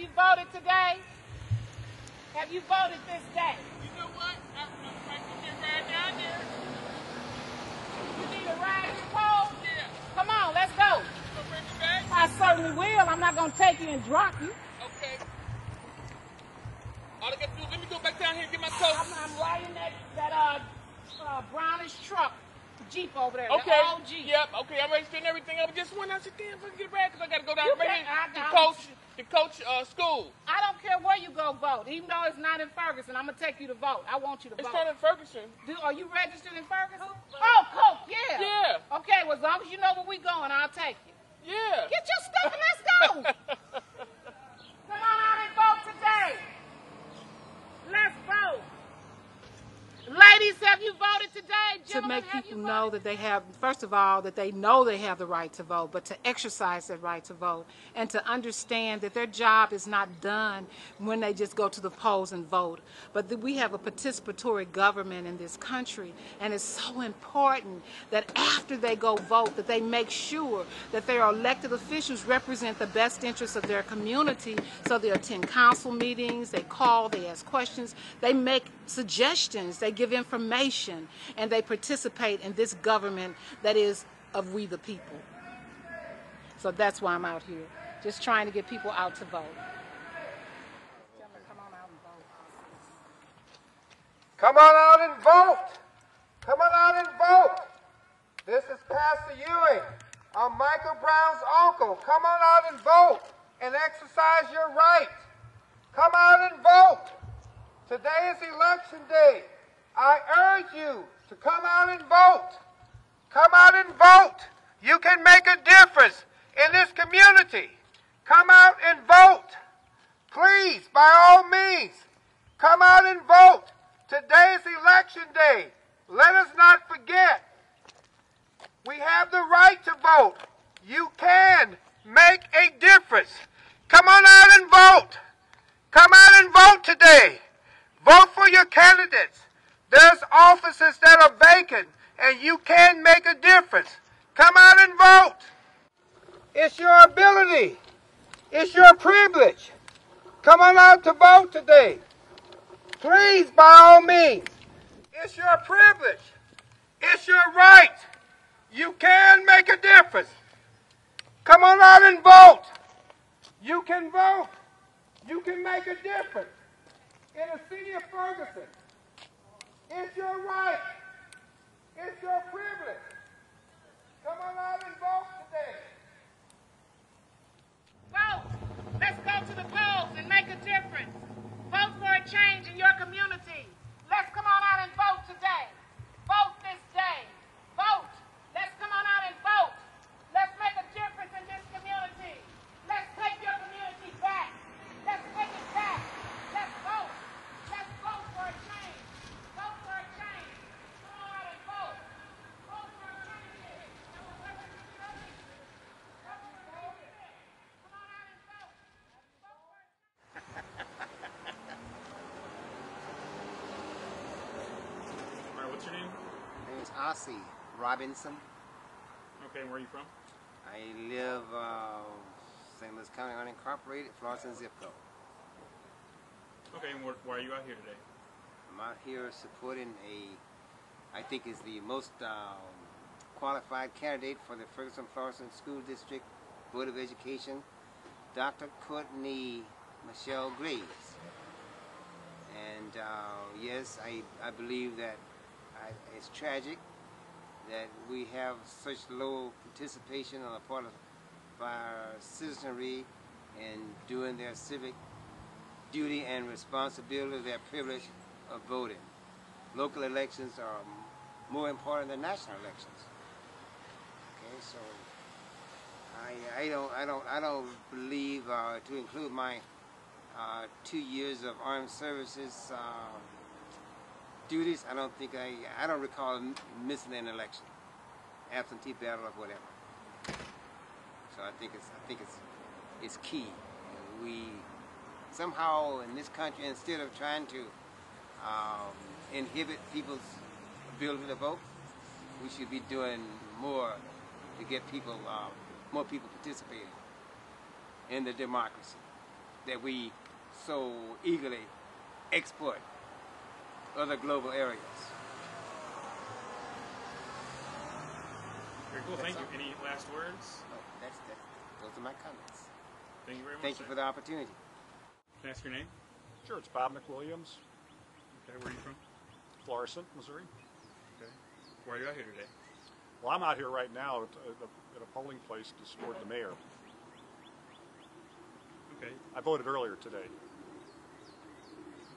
you voted today? Have you voted this day? You know what? I'm trying to get right down there. You need a ride to the poll? Yeah. Come on, let's go. So bring me back? I certainly will. I'm not going to take you and drop you. Okay. All I got to do is let me go back down here and get my coat. I'm riding that brownish truck, Jeep over there. Okay. The old Jeep. Yep. Okay. I'm ready to spend everything. I just went out to damn if I can get back because I got to go down You right can't- here to coach school. I don't care where you go vote. Even though it's not in Ferguson, I'm going to take you to vote. I want you to vote. It's not in Ferguson. Are you registered in Ferguson? Oh, Coke, yeah. Yeah. Okay, well, as long as you know where we're going, I'll take you. Yeah. Get your stuff and let's go. Come on out and vote today. Let's vote. Ladies, have you voted today? To make people know that they have, first of all, that they know they have the right to vote, but to exercise that right to vote and to understand that their job is not done when they just go to the polls and vote, but that we have a participatory government in this country, and it's so important that after they go vote that they make sure that their elected officials represent the best interests of their community, so they attend council meetings, they call, they ask questions, they make suggestions, they give information, and they participate in this government that is of we the people. So that's why I'm out here, just trying to get people out to vote. Come on out and vote. Come on out and vote. Come on out and vote. This is Pastor Ewing. I'm Michael Brown's uncle. Come on out and vote and exercise your right. Come out and vote. Today is election day. I urge you to come out and vote. Come out and vote. You can make a difference in this community. Come out and vote. Please, by all means, come out and vote. Today is election day. Let us not forget. We have the right to vote. You can make a difference. Come on out and vote. Come out and vote today. Vote for your candidates. There's offices that are vacant, and you can make a difference. Come out and vote. It's your ability. It's your privilege. Come on out to vote today. Please, by all means. It's your privilege. It's your right. You can make a difference. Come on out and vote. You can vote. You can make a difference in the city of Ferguson. It's your right. It's your privilege. Come on out and vote today. Vote. Let's go to the polls and make a difference. Vote for a change in your community. Let's come on out and vote today. Vote this day. Vote. Let's come on out and vote. Let's make a difference in this community. Let's take your community back. Let's take it back. Let's vote. Let's vote for a change. Vote for a change. Come on out and vote. Vote for a change. Come on out and vote. All right, what's your name? My name is Ossie Robinson. Okay, and where are you from? I live St. Louis County unincorporated, Florissant zip code. Okay, and why are you out here today? I'm out here supporting I think is the most qualified candidate for the Ferguson Florissant School District Board of Education, Dr. Courtney Michelle Graves. And yes, I believe that it's tragic that we have such low participation on the part of our citizenry in doing their civic duty and responsibility, their privilege of voting. Local elections are more important than national elections. Okay, so I don't believe to include my 2 years of armed services duties. I don't recall missing an election, absentee ballot or whatever. So I think it's key. We somehow in this country, instead of trying to inhibit people's ability to vote, we should be doing more to get people, more people participating in the democracy. that we so eagerly export other global areas. Very cool. Thank you. Any last words? Oh, those are my comments. Thank you very much. Thank you for the opportunity. Can I ask your name? Sure, it's Bob McWilliams, Okay, where are you from? Florissant, Missouri. Okay. Why are you out here today? Well, I'm out here right now at a polling place to support the mayor. Okay. I voted earlier today.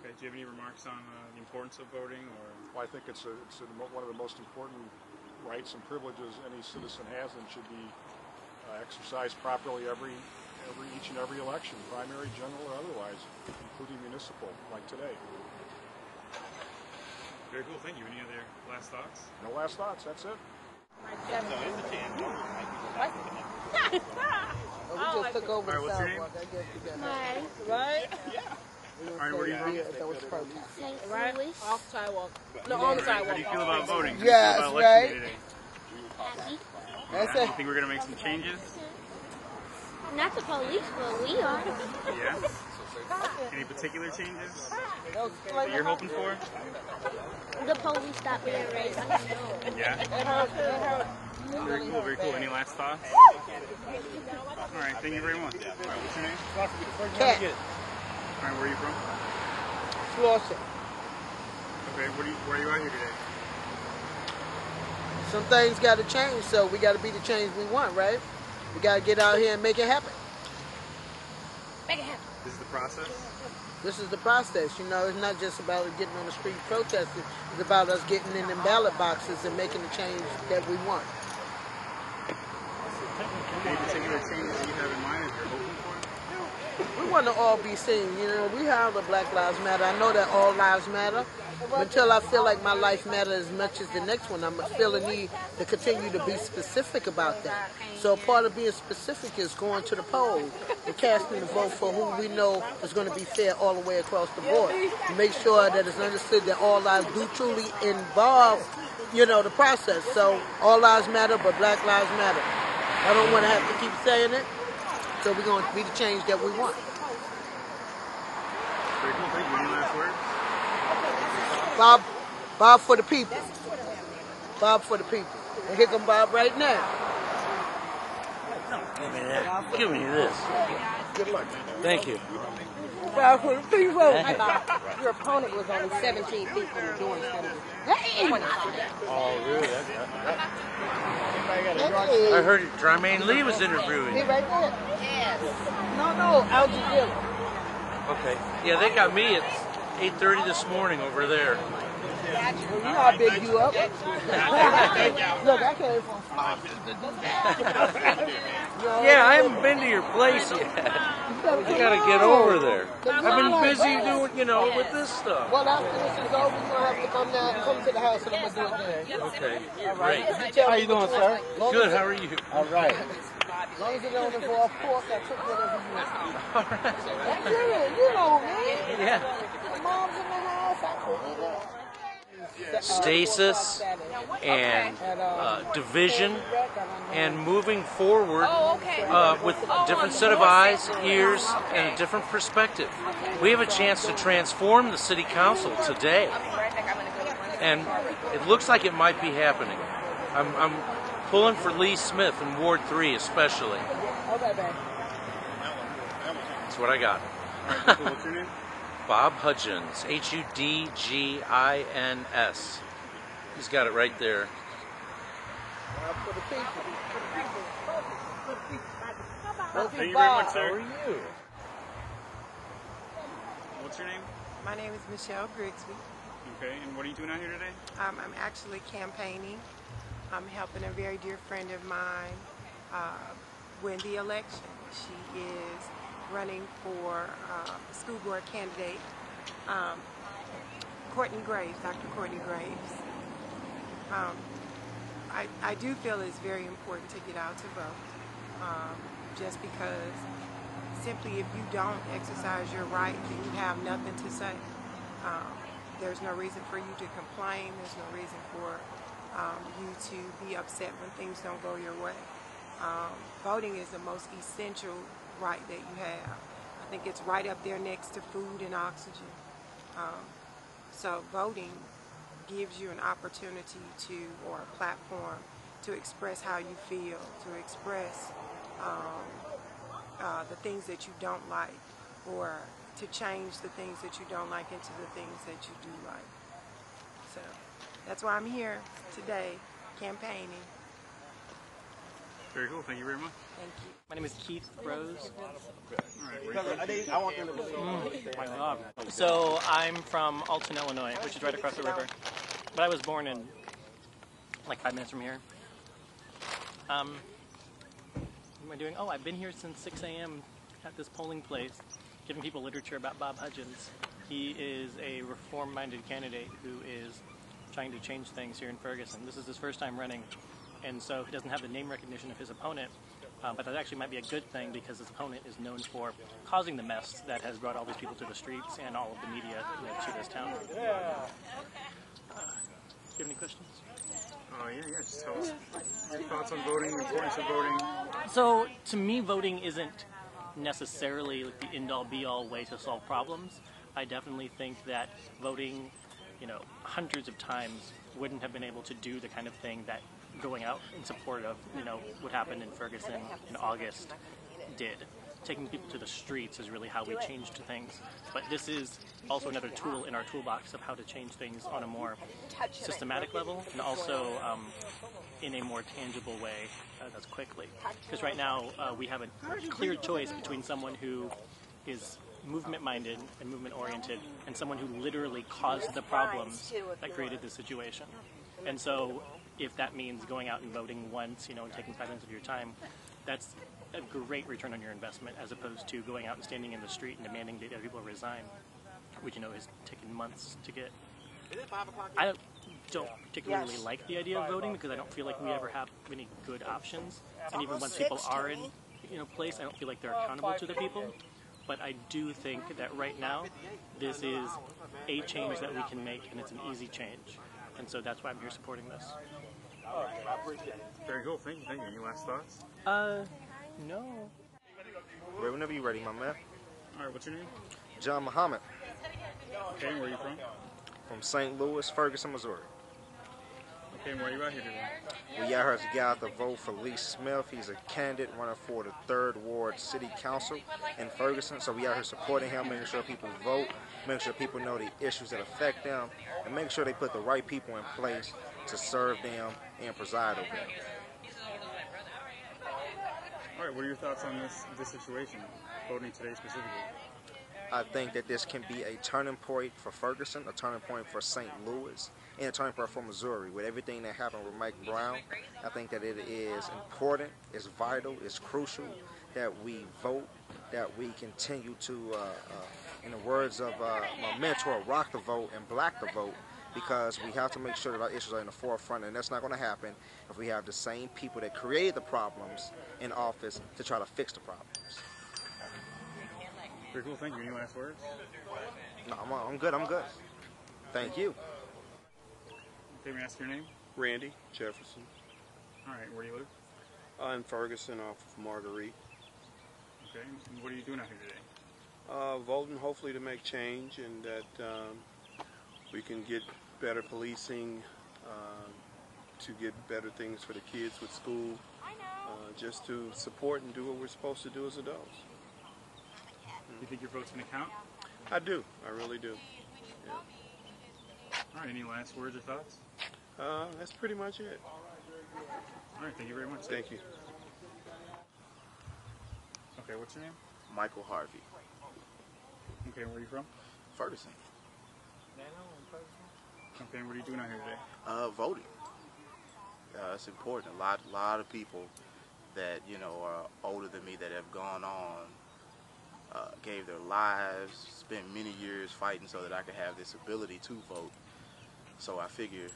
Okay. Do you have any remarks on the importance of voting, or? Well, I think it's one of the most important rights and privileges any citizen has and should be exercised properly each and every election, primary, general, or otherwise, including municipal, like today. Very cool. Thank you. Any other last thoughts? No last thoughts. That's it. We just took over All right, what's your name? sidewalk. I guess we got Right. right. All right, where are you from? That was protest. St. Right Louis. off sidewalk. No, on the How sidewalk. do you feel about voting? How do you Yes, feel about election right. day today? Happy. That's You it. think we're gonna make some changes? Not the police, but we are. Yeah. Any particular changes That was that you're hoping for? The police stopped being racist. Yeah. It hurt. Very cool. Very cool. Any last thoughts? All right. Thank you very much. All right. What's your name? Cat. All right. Where are you from? Florissant. Okay. Where are you out here today? Some things got to change, so we got to be the change we want, right? We got to get out here and make it happen. Make it happen. This is the process. This is the process, you know. It's not just about getting on the street protesting. It's about us getting in the ballot boxes and making the change that we want. Any particular changes that you have in mind that you're hoping for? We want to all be seen, you know. We have the Black Lives Matter. I know that all lives matter. But until I feel like my life matters as much as the next one, I'm feel the need to continue to be specific about that. So part of being specific is going to the polls and casting the vote for who we know is going to be fair all the way across the board. To make sure that it's understood that all lives do truly involve, you know, the process. So all lives matter, but Black Lives Matter. I don't want to have to keep saying it. So we're going to be the change that we want. Very cool. Thank you. Any last words? Bob for the people. Bob for the people. And here come Bob right now. Give me that. Give me this. Good luck. Thank you. Bob for the people. Your opponent was only 17 people doing something. Oh, really? Hey. I heard Jermaine Lee was interviewing. He you. right there. Yes. No, Al Jazeera. Okay. Yeah, they got me at 8:30 this morning over there. Well, you know how big you up. Look, I came from Yeah, I haven't been to your place yet. I gotta get over there. I've been busy doing, with this stuff. Well, after this is over, you're going to have to come to the house and I'm going to do it there. Okay, great. How you doing, sir? Good, how are you? All right. As long as it don't involve pork, I took whatever you want. All right. That's it. You know me. Yeah. The mom's in the house. I put it up. Stasis and division and moving forward with a different set of eyes, ears, and a different perspective. We have a chance to transform the city council today, and it looks like it might be happening. I'm pulling for Lee Smith in Ward 3 especially. That's what I got. What's your name? Bob Hudgins, Hudgins. He's got it right there. Thank you very much, sir. How are you? What's your name? My name is Michelle Grigsby. Okay, and what are you doing out here today? I'm actually campaigning. I'm helping a very dear friend of mine win the election. She is running for school board candidate, Courtney Graves, Dr. Courtney Graves. I do feel it's very important to get out to vote, just because simply if you don't exercise your right, then you have nothing to say. There's no reason for you to complain. There's no reason for you to be upset when things don't go your way. Voting is the most essential right that you have. I think it's right up there next to food and oxygen. So voting gives you an opportunity to, or a platform, to express how you feel, to express the things that you don't like, or to change the things that you don't like into the things that you do like. So that's why I'm here today, campaigning. Very cool. Thank you very much. Thank you. My name is Keith Rose. My God. So I'm from Alton, Illinois, which is right across the river. But I was born in like 5 minutes from here. What am I doing? Oh, I've been here since 6 a.m. at this polling place, giving people literature about Bob Hudgins. He is a reform-minded candidate who is trying to change things here in Ferguson. This is his first time running, and so he doesn't have the name recognition of his opponent, but that actually might be a good thing because his opponent is known for causing the mess that has brought all these people to the streets and all of the media to this town. Do you have any questions? Oh, yeah, just tell us your thoughts on voting, the importance of voting. So, to me, voting isn't necessarily like the end-all, be-all way to solve problems. I definitely think that voting, hundreds of times wouldn't have been able to do the kind of thing that going out in support of, what happened in Ferguson in August did. Taking people to the streets is really how we changed things. But this is also another tool in our toolbox of how to change things on a more systematic level and also in a more tangible way as quickly. Because right now we have a clear choice between someone who is movement-minded and movement-oriented and someone who literally caused the problems that created this situation. And so if that means going out and voting once, and taking 5 minutes of your time, that's a great return on your investment as opposed to going out and standing in the street and demanding that people resign, which has taken months to get. I don't particularly like the idea of voting because I don't feel like we ever have any good options, and even once people are in place, I don't feel like they're accountable to the people. But I do think that right now this is a change that we can make, and it's an easy change, and so that's why I'm here supporting this. Very cool. Thank you. Any last thoughts? No. Right, whenever you're ready, my man. All right, what's your name? John Muhammad. Okay, and where are you from? From St. Louis, Ferguson, Missouri. Okay, and where are you out here today? We out here to get out the vote for Lee Smith. He's a candidate running for the 3rd Ward City Council in Ferguson. So we out here supporting him, making sure people vote, making sure people know the issues that affect them, and making sure they put the right people in place to serve them and preside over them. All right, what are your thoughts on this situation, voting today specifically? I think that this can be a turning point for Ferguson, a turning point for St. Louis, and a turning point for Missouri. With everything that happened with Mike Brown, I think that it is important, it's vital, it's crucial that we vote, that we continue to, in the words of my mentor, rock the vote and black the vote, because we have to make sure that our issues are in the forefront, and that's not going to happen if we have the same people that created the problems in office to try to fix the problems. Very cool. Thank you. Any last words? No, I'm good. Thank you. Okay, may I ask your name? Randy Jefferson. All right, where do you live? In Ferguson off of Marguerite. Okay, and what are you doing out here today? Voting hopefully to make change and that we can get better policing, to get better things for the kids with school, just to support and do what we're supposed to do as adults. Do you think your vote's going to count? I do. I really do. Yeah. All right, any last words or thoughts? That's pretty much it. All right, thank you very much. Thank you. Okay, what's your name? Michael Harvey. Okay, where are you from? Ferguson. Okay, and what are you doing out here today? Voting. It's important. A lot of people that are older than me that have gone on, gave their lives, spent many years fighting so that I could have this ability to vote. So I figure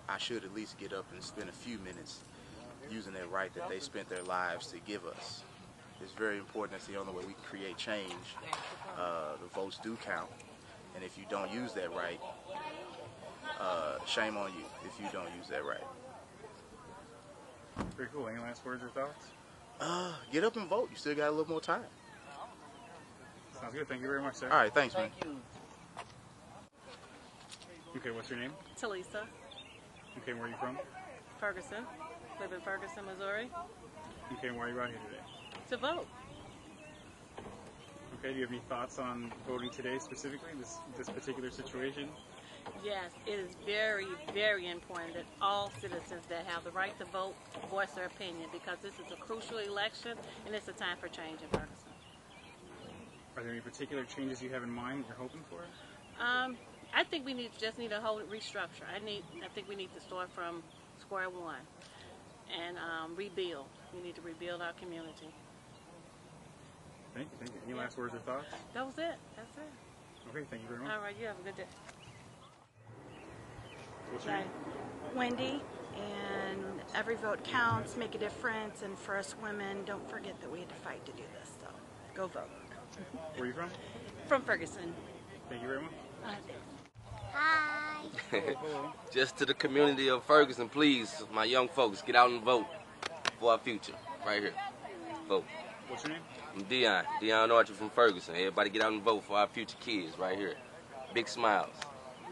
I should at least get up and spend a few minutes using that right that they spent their lives to give us. It's very important. That's the only way we can create change. The votes do count, and if you don't use that right, shame on you if you don't use that right. Very cool. Any last words or thoughts? Get up and vote. You still got a little more time. Sounds good. Thank you very much, sir. All right, thanks, man. Thank you. Okay, what's your name? Talisa, Okay, where are you from? Ferguson. Live in Ferguson, Missouri. Okay, and why are you out here today? To vote. Okay, do you have any thoughts on voting today specifically, this particular situation? Yes, it is very, very important that all citizens that have the right to vote voice their opinion, because this is a crucial election and it's a time for change in Ferguson. Are there any particular changes you have in mind you're hoping for? I think we just need a whole restructure. I think we need to start from square one and rebuild. We need to rebuild our community. Thank you. Thank you. Any last words or thoughts? That was it. That's it. Okay, thank you very much. All right, you have a good day. What's your name? Wendy, and every vote counts, make a difference, and for us women, don't forget that we had to fight to do this, so go vote. Where are you from? From Ferguson. Thank you very much. Hi. Just to the community of Ferguson, please, my young folks, get out and vote for our future, right here. Vote. What's your name? I'm Dion Archer from Ferguson. Everybody get out and vote for our future kids, right here. Big smiles.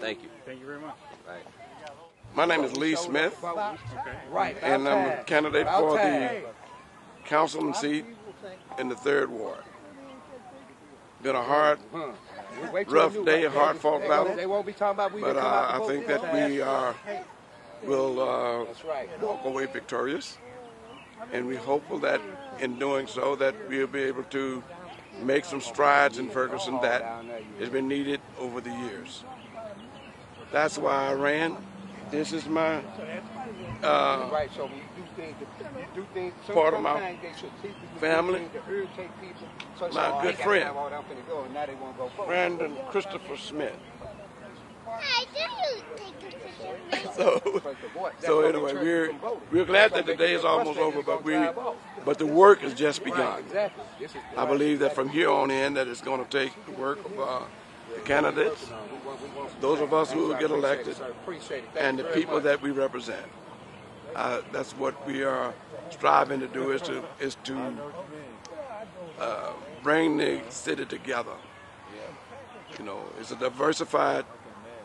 Thank you. Thank you very much. Right. My name is Lee Smith, Okay. and I'm a candidate for the councilman seat in the 3rd Ward. Been a hard, rough day, hard fought battle, but I think that we will walk away victorious, and we're hopeful that in doing so that we'll be able to make some strides in Ferguson that has been needed over the years. That's why I ran. This is my part of my family, my good friend, Brandon Christopher Smith. Hey, can you take a picture? So anyway, we're glad that the day is almost over, but the work has just begun. I believe that from here on in, that it's going to take the work of the candidates, those of us who will get elected, and the people that we represent. That's what we are striving to do, is to bring the city together. You know, it's a diversified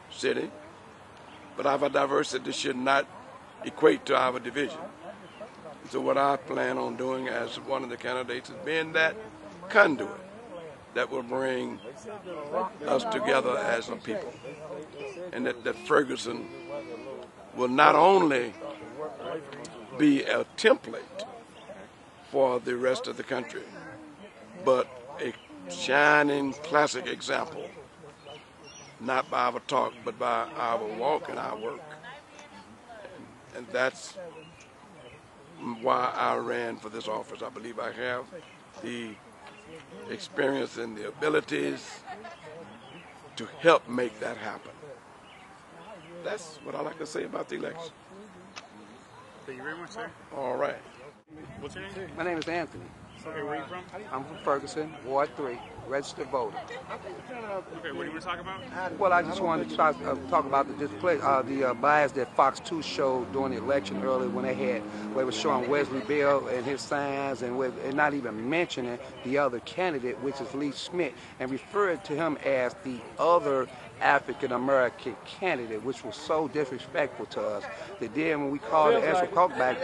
city, but our diversity should not equate to our division. So what I plan on doing as one of the candidates is being that conduit that will bring us together as a people. And that Ferguson will not only be a template for the rest of the country, but a shining classic example, not by our talk, but by our walk and our work. And that's why I ran for this office. I believe I have the experience and the abilities to help make that happen. That's what I like to say about the election. Thank you very much, sir. All right. What's your name? My name is Anthony. Okay, where are you from? I'm from Ferguson, Ward 3, registered voter. Okay, what do you want to talk about? Well, I just wanted to talk about the bias that Fox 2 showed during the election earlier when they were showing Wesley Bell and his signs and not even mentioning the other candidate, which is Lee Smith, and referred to him as the other African-American candidate, which was so disrespectful to us. That then when we called the extra callback,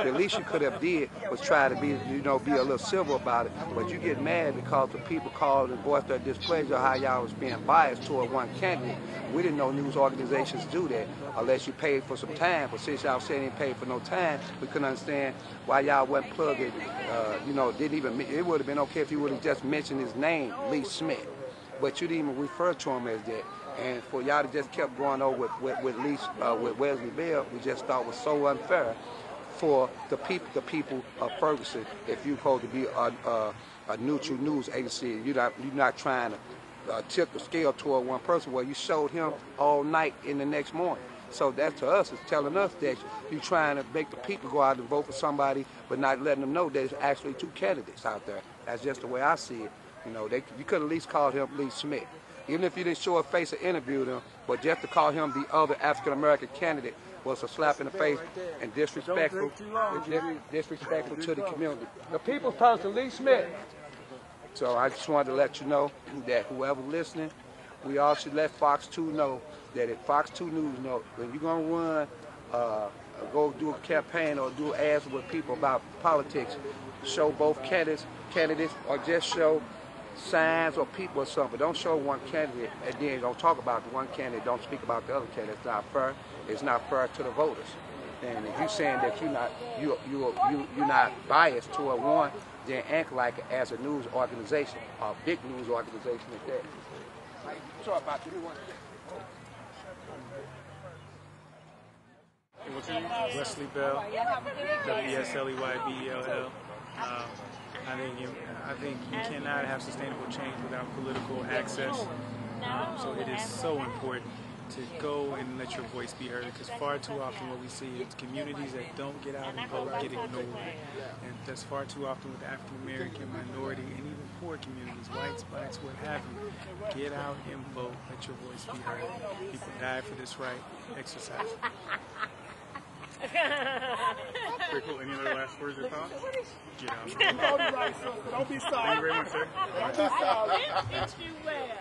the least you could have did was try to be a little civil about it. But you get mad because the people called and voiced their displeasure how y'all was being biased toward one candidate. We didn't know news organizations do that unless you paid for some time. But since y'all said you didn't pay for no time, we couldn't understand why y'all wasn't plugging. It would have been okay if you would have just mentioned his name, Lee Smith. But you didn't even refer to him as that. And for y'all to just kept going over with Wesley Bell, we just thought was so unfair for the people of Ferguson. If you're supposed to be a neutral news agency, you're not trying to tip the scale toward one person. Well, you showed him all night in the next morning. So that to us is telling us that you're trying to make the people go out and vote for somebody, but not letting them know there's actually two candidates out there. That's just the way I see it. You could at least call him Lee Smith. Even if you didn't show a face or interview him, but just to call him the other African-American candidate was a slap in the face and disrespectful to the community. The people's person, Lee Smith. So I just wanted to let you know that whoever listening, we all should let Fox 2 know that if Fox 2 News know when you're going to run, go do a campaign or do ads with people about politics, show both candidates or just show signs or people or something. Don't show one candidate and then don't talk about the one candidate, don't speak about the other candidate. It's not fair. It's not fair to the voters. And if you're saying that you're not biased toward one, then act like it as a news organization, a big news organization at that. What's your name? Wesley Bell, WSLEYBELL. I think you cannot have sustainable change without political access. So it is so important to go and let your voice be heard, because far too often what we see is communities that don't get out and vote get ignored. And that's far too often with African American, minority, and even poor communities, whites, blacks, what have you. Get out and vote. Let your voice be heard. People die for this right. Exercise. Pretty cool. Any other last words or thoughts? Get out. Don't be sorry. Thank you very much, sir. Don't be sorry. It fits you well.